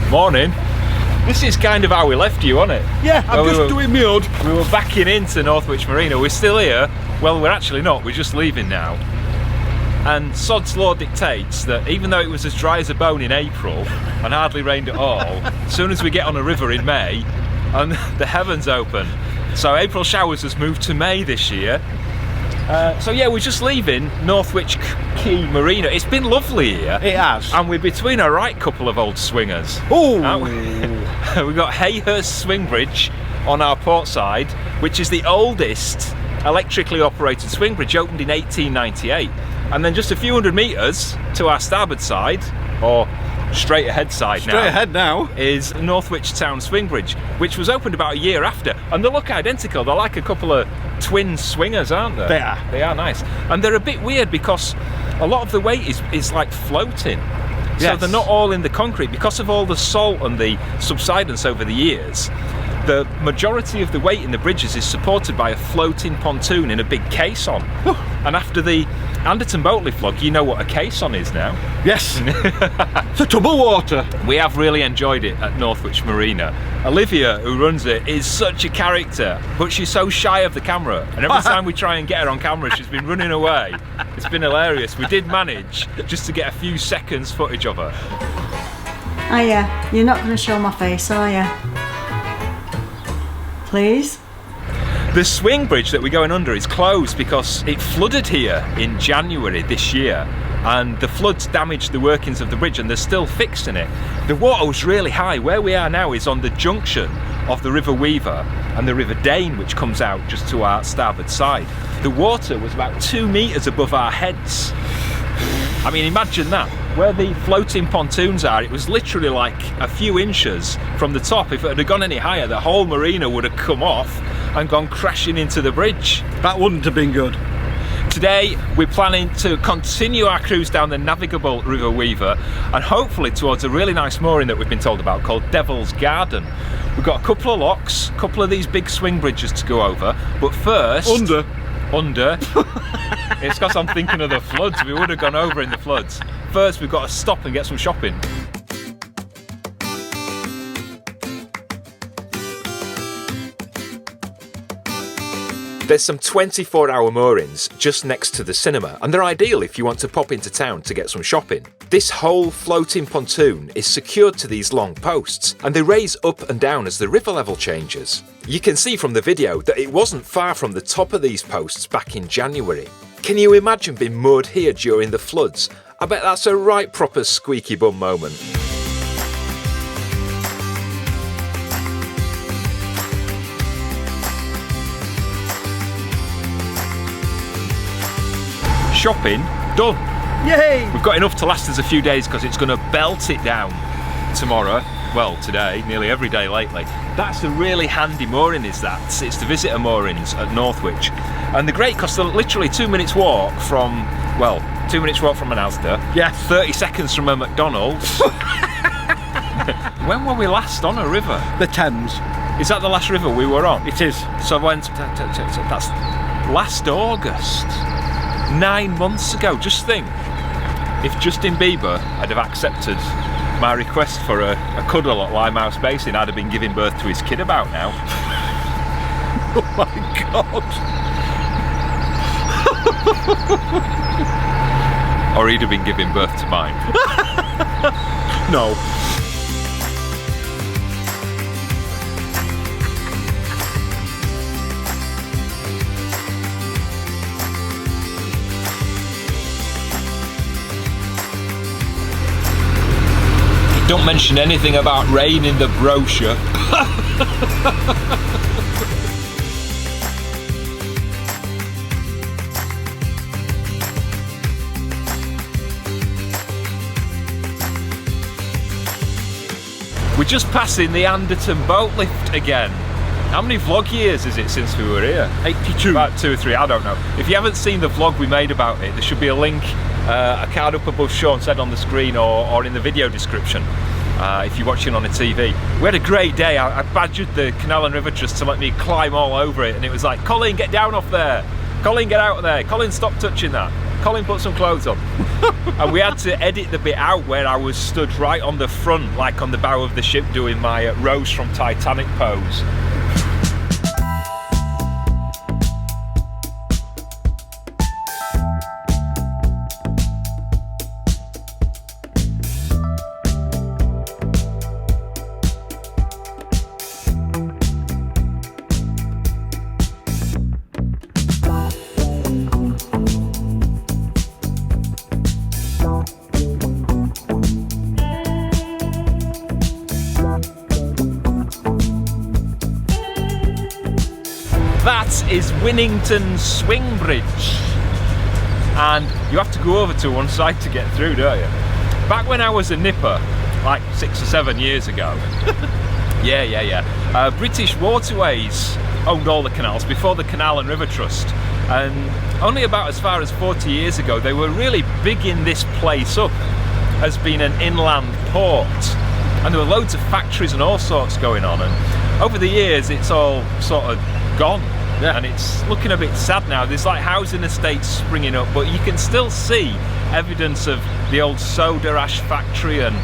Morning. This is kind of how we left you, wasn't it? Yeah, I'm just doing me odd. We were backing into Northwich Marina. We're still here. Well, we're actually not. We're just leaving now. And sod's law dictates that even though it was as dry as a bone in April and hardly rained at all, as soon as we get on a river in May, and the heavens open. So April showers has moved to May this year. So yeah, we're just leaving Northwich Quay Marina. It's been lovely here. It has. And we're between a right couple of old swingers. Oh! We've got Hayhurst Swing Bridge on our port side, which is the oldest electrically operated swing bridge, opened in 1898. And then just a few hundred metres to our starboard side, or straight ahead side now. Straight ahead now. Is Northwich Town Swing Bridge, which was opened about a year after. And they look identical. They're like a couple of twin swingers, aren't they? They are. They are nice. And they're a bit weird because a lot of the weight is like floating. So Yes. they're not all in the concrete. Because of all the salt and the subsidence over the years, the majority of the weight in the bridges is supported by a floating pontoon in a big caisson. And after the Anderton boat lift vlog, you know what a caisson is now. Yes. It's a tub of water. We have really enjoyed it at Northwich Marina. Olivia, who runs it, is such a character, but she's so shy of the camera. And every time we try and get her on camera, she's been running away. It's been hilarious. We did manage just to get a few seconds footage of her. Oh yeah, you're not going to show my face, are you? Please? The swing bridge that we're going under is closed because it flooded here in January this year, and the floods damaged the workings of the bridge, and they're still fixing it. The water was really high. Where we are now is on the junction of the River Weaver and the River Dane, which comes out just to our starboard side. The water was about 2 metres above our heads. I mean, imagine that. Where the floating pontoons are, it was literally like a few inches from the top. If it had gone any higher, the whole marina would have come off and gone crashing into the bridge. That wouldn't have been good. Today, we're planning to continue our cruise down the navigable River Weaver and hopefully towards a really nice mooring that we've been told about called Devil's Garden. We've got a couple of locks, a couple of these big swing bridges to go over, but first... Under. It's because I'm thinking of the floods. We would have gone over in the floods. First, we've got to stop and get some shopping. There's some 24-hour moorings just next to the cinema, and they're ideal if you want to pop into town to get some shopping. This whole floating pontoon is secured to these long posts, and they raise up and down as the river level changes. You can see from the video that it wasn't far from the top of these posts back in January. Can you imagine being moored here during the floods? I bet that's a right proper squeaky bum moment. Shopping done. Yay! We've got enough to last us a few days because it's going to belt it down tomorrow. Well, today, nearly every day lately. That's a really handy mooring, is that? It's the visitor moorings at Northwich. And they're great because they're literally 2 minutes walk from, well, 2 minutes walk from an Asda. Yeah. 30 seconds from a McDonald's. When were we last on a river? The Thames. Is that the last river we were on? It is. So I went, that's last August. 9 months ago. Just think, if Justin Bieber had have accepted my request for a cuddle at Limehouse Basin, I'd have been giving birth to his kid about now. Oh my God. Or he'd have been giving birth to mine. No. Don't mention anything about rain in the brochure. We're just passing the Anderton boat lift again. How many vlog years is it since we were here? 82. About 2 or 3, I don't know. If you haven't seen the vlog we made about it, there should be a link, a card up above Sean's head on the screen or in the video description if you're watching on a TV. We had a great day. I badgered the Canal and River Trust to let me climb all over it, and it was like, Colin, get down off there. Colin, get out of there. Colin, stop touching that. Colin, put some clothes on. And we had to edit the bit out where I was stood right on the front, like on the bow of the ship, doing my Rose from Titanic pose. That is Winnington Swing Bridge, and you have to go over to one side to get through, don't you? Back when I was a nipper, like 6 or 7 years ago, British Waterways owned all the canals before the Canal and River Trust, and only about as far as 40 years ago they were really bigging this place up as being an inland port, and there were loads of factories and all sorts going on, and over the years it's all sort of gone. Yeah. And it's looking a bit sad now. There's like housing estates springing up, but you can still see evidence of the old soda ash factory and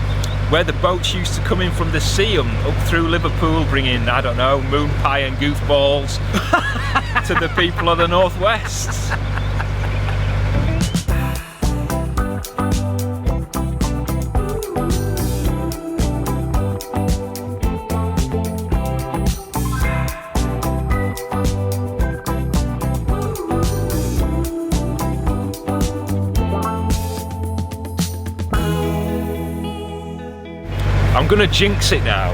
where the boats used to come in from the sea up through Liverpool, bringing, I don't know, moon pie and goofballs to the people of the Northwest. I'm gonna jinx it now.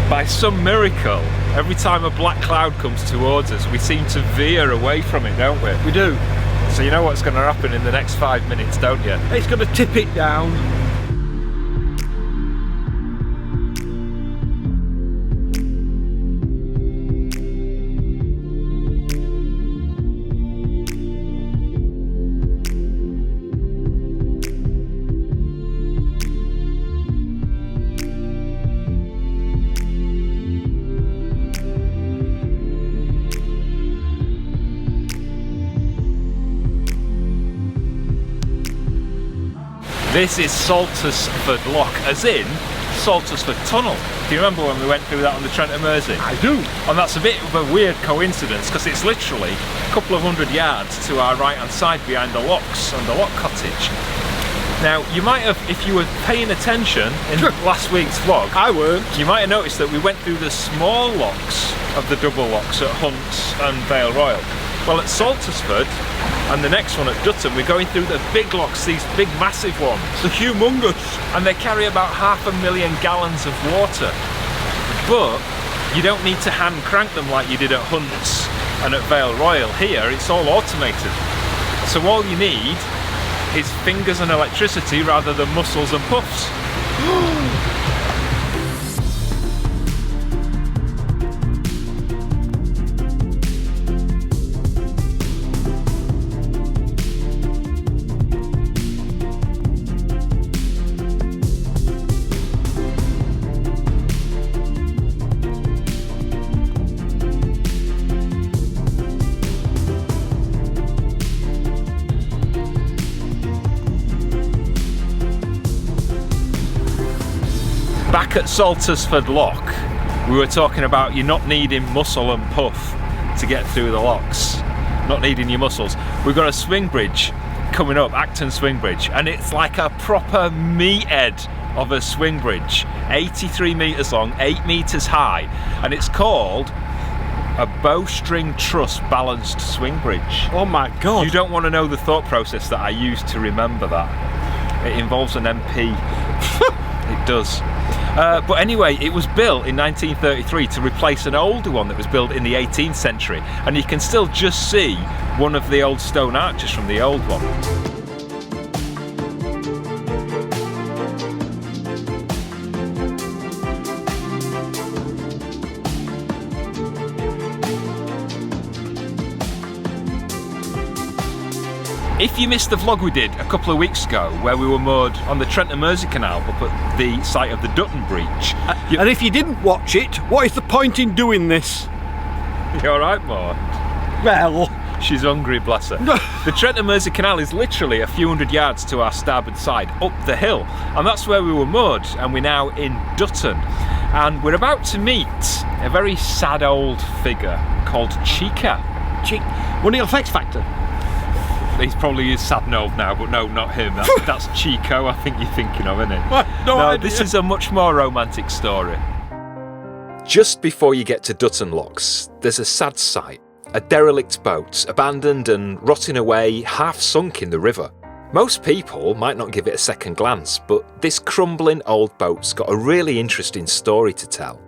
By some miracle, every time a black cloud comes towards us, we seem to veer away from it, don't we? We do. So you know what's gonna happen in the next 5 minutes, don't you? It's going to tip it down. This is Saltersford Lock, as in Saltersford Tunnel. Do you remember when we went through that on the Trent and Mersey? I do. And that's a bit of a weird coincidence because it's literally a couple of 100 yards to our right hand side behind the locks and the lock cottage. Now you might have, if you were paying attention in last week's vlog, I weren't. you might have noticed that we went through the small locks of the double locks at Hunts and Vale Royal. Well, at Saltersford and the next one at Dutton, we're going through the big locks, these big massive ones. The humongous. And they carry about 500,000 gallons of water. But you don't need to hand crank them like you did at Hunts and at Vale Royal. Here, it's all automated. So all you need is fingers and electricity rather than muscles and puffs. Back at Saltersford Lock, we were talking about you not needing muscle and puff to get through the locks, not needing your muscles. We've got a swing bridge coming up, Acton Swing Bridge, and it's like a proper meathead of a swing bridge, 83 metres long, 8 metres high, and it's called a bowstring truss balanced swing bridge. Oh my God. You don't want to know the thought process that I used to remember that. It involves an MP. It does. But anyway, it was built in 1933 to replace an older one that was built in the 18th century, and you can still just see one of the old stone arches from the old one. If you missed the vlog we did a couple of weeks ago where we were moored on the Trent and Mersey Canal up at the site of the Dutton Bridge. And if you didn't watch it, what is the point in doing this? You alright, Mo? Well, She's hungry, bless her. The Trent and Mersey Canal is literally a few hundred yards to our starboard side, up the hill. And that's where we were moored, and we're now in Dutton. And we're about to meet a very sad old figure called Chica. One of your X Factor. He's probably sad and old now, but no, not him. That's Chico, I think you're thinking of, isn't it? No idea. This is a much more romantic story. Just before you get to Dutton Locks, there's a sad sight. A derelict boat, abandoned and rotting away, half sunk in the river. Most people might not give it a second glance, but this crumbling old boat's got a really interesting story to tell.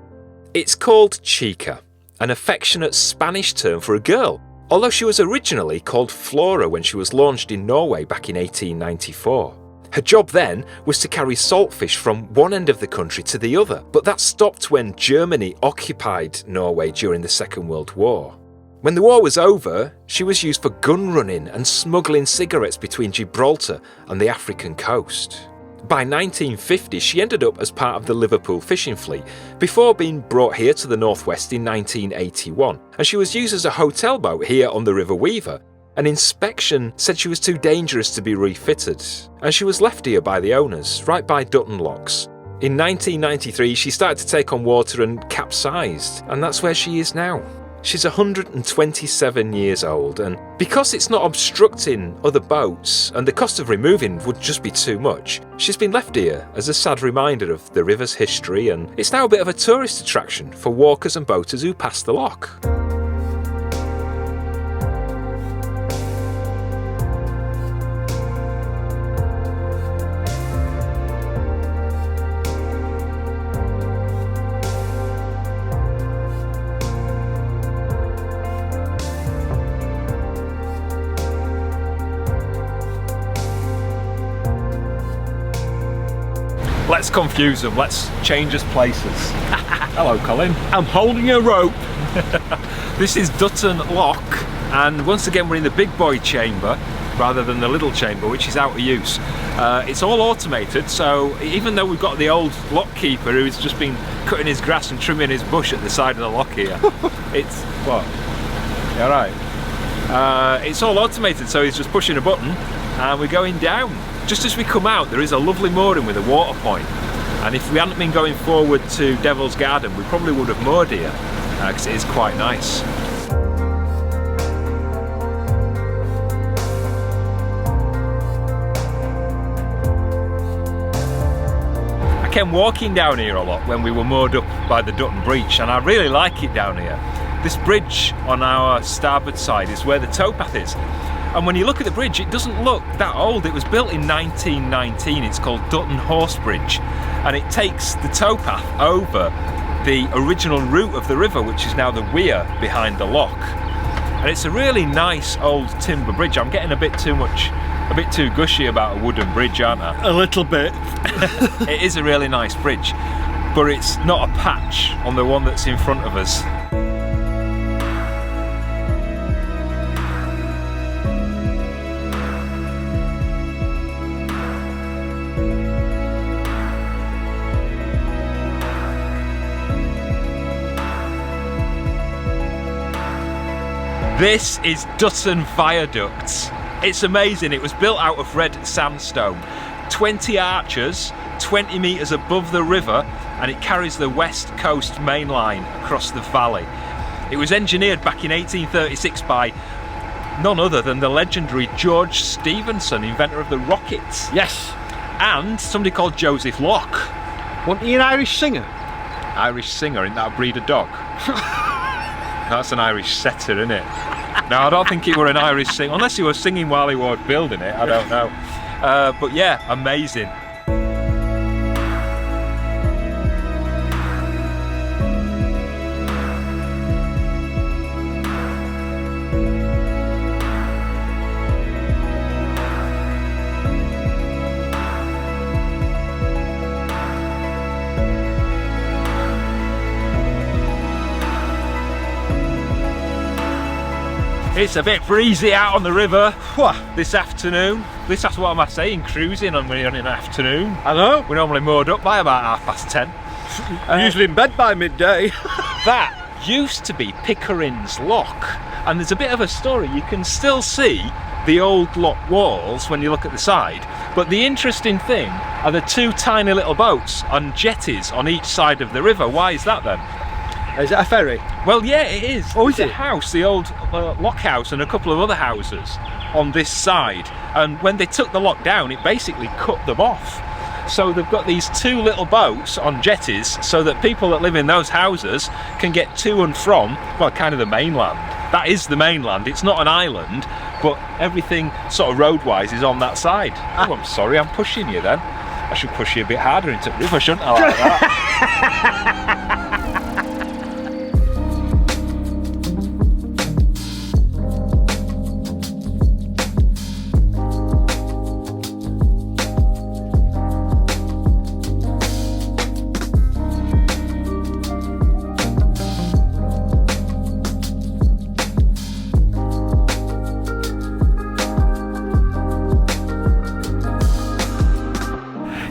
It's called Chica, an affectionate Spanish term for a girl, although she was originally called Flora when she was launched in Norway back in 1894. Her job then was to carry saltfish from one end of the country to the other, but that stopped when Germany occupied Norway during the Second World War. When the war was over, she was used for gun running and smuggling cigarettes between Gibraltar and the African coast. By 1950, she ended up as part of the Liverpool fishing fleet, before being brought here to the northwest in 1981, and she was used as a hotel boat here on the River Weaver. An inspection said she was too dangerous to be refitted, and she was left here by the owners, right by Dutton Locks. In 1993, she started to take on water and capsized, and that's where she is now. She's 127 years old, and because it's not obstructing other boats and the cost of removing would just be too much, she's been left here as a sad reminder of the river's history, and it's now a bit of a tourist attraction for walkers and boaters who pass the lock. Let's confuse them, let's change us places. Hello, Colin. I'm holding a rope. This is Dutton Lock, and once again we're in the big boy chamber rather than the little chamber, which is out of use. It's all automated, so even though we've got the old lock keeper who's just been cutting his grass and trimming his bush at the side of the lock here, it's what? Yeah, right. It's all automated, so he's just pushing a button and we're going down. Just as we come out, there is a lovely mooring with a water point, and if we hadn't been going forward to Devil's Garden, we probably would have moored here, because it is quite nice. I came walking down here a lot when we were moored up by the Dutton Bridge, and I really like it down here. This bridge on our starboard side is where the towpath is. And when you look at the bridge, it doesn't look that old. It was built in 1919. It's called Dutton Horse Bridge, and it takes the towpath over the original route of the river, which is now the weir behind the lock. And it's a really nice old timber bridge. I'm getting a bit too gushy about a wooden bridge, aren't I? A little bit. It is a really nice bridge, but it's not a patch on the one that's in front of us. This is Dutton Viaduct. It's amazing. It was built out of red sandstone. 20 arches, 20 metres above the river, and it carries the West Coast main line across the valley. It was engineered back in 1836 by none other than the legendary George Stephenson, inventor of the rockets. Yes. And somebody called Joseph Lock. Wasn't he an Irish singer? Irish singer, isn't that a breed of dog? That's an Irish setter, isn't it? No, I don't think he were an Irish singer, unless he was singing while he was building it, I don't know. But yeah, amazing. It's a bit breezy out on the river this afternoon. What am I saying? Cruising on an afternoon. I know. We're normally moored up by about 10:30. I'm usually in bed by midday. That used to be Pickering's Lock, and there's a bit of a story. You can still see the old lock walls when you look at the side, but the interesting thing are the two tiny little boats on jetties on each side of the river. Why is that then? Is it a ferry? Well, yeah, it is. Oh, is It's it? a house, the old lock house, and a couple of other houses on this side. And when they took the lock down, it basically cut them off. So they've got these two little boats on jetties so that people that live in those houses can get to and from, well, kind of the mainland. That is the mainland. It's not an island, but everything sort of road-wise is on that side. Oh, I'm sorry, I'm pushing you then. I should push you a bit harder into the river, shouldn't I, like that?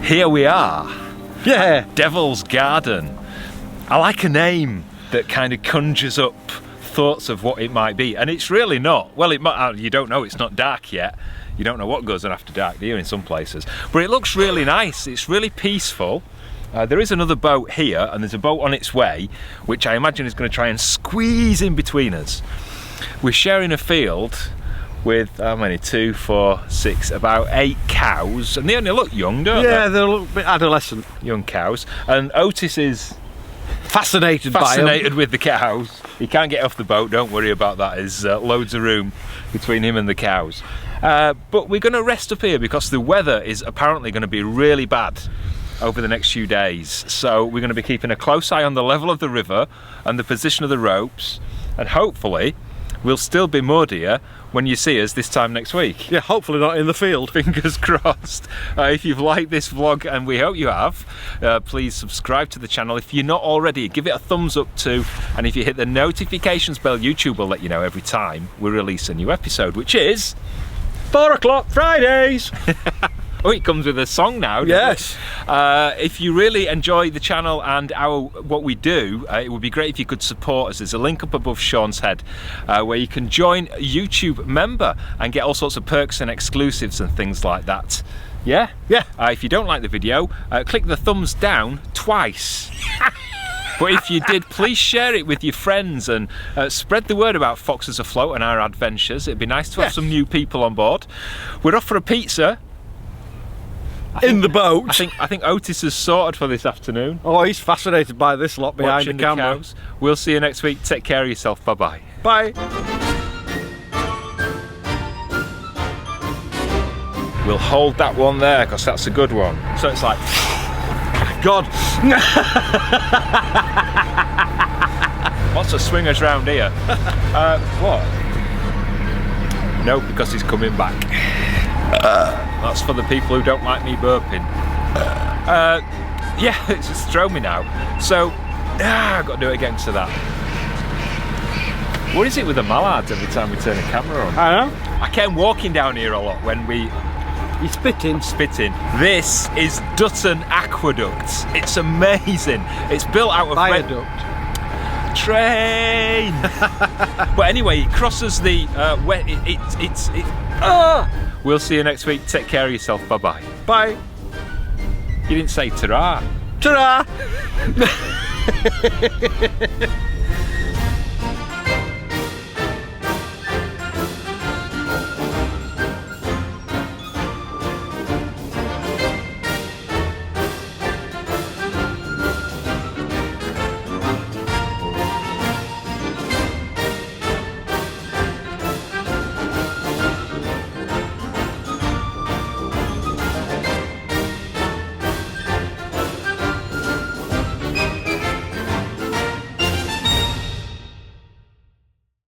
Here we are. Yeah. Devil's Garden. I like a name that kind of conjures up thoughts of what it might be, and it's really not. Well, it might. You don't know. It's not dark yet. You don't know what goes on after dark, do you? In some places, but it looks really nice. It's really peaceful. There is another boat here, and there's a boat on its way, which I imagine is going to try and squeeze in between us. We're sharing a field with how many? 2, 4, 6, about 8 cows, and they only look young, don't they? Yeah, they're a little bit adolescent. Young cows. And Otis is Fascinated by fascinated with the cows. He can't get off the boat, don't worry about that. There's loads of room between him and the cows. But we're going to rest up here because the weather is apparently going to be really bad over the next few days. So we're going to be keeping a close eye on the level of the river and the position of the ropes, and hopefully we'll still be muddier when you see us this time next week. Yeah, hopefully not in the field. Fingers crossed. If you've liked this vlog, and we hope you have, please subscribe to the channel if you're not already. Give it a thumbs up too, and if you hit the notifications bell, YouTube will let you know every time we release a new episode, which is 4 o'clock Fridays. Oh, it comes with a song now, doesn't Yes. it? If you really enjoy the channel and what we do, it would be great if you could support us. There's a link up above Sean's head where you can join a YouTube member and get all sorts of perks and exclusives and things like that. Yeah? Yeah. If you don't like the video, click the thumbs down twice. But if you did, please share it with your friends and spread the word about Foxes Afloat and our adventures. It'd be nice to have some new people on board. We're off for a pizza. In the boat. I think Otis is sorted for this afternoon. Oh, he's fascinated by this lot behind Watching the camera. cows. We'll see you next week. Take care of yourself. Bye bye. Bye. We'll hold that one there because that's a good one. So it's like, God. lots of swingers round here. What? No, because he's coming back. That's for the people who don't like me burping. Yeah, it's just thrown me now. So, I've got to do it again to that. What is it with the mallards every time we turn the camera on? I know. I came walking down here a lot when we You're spitting. spitting. This is Dutton Aqueduct. It's amazing. It's built out of Viaduct. train. But anyway, it crosses the We'll see you next week. Take care of yourself. Bye bye. Bye. You didn't say ta-ra. Ta-ra.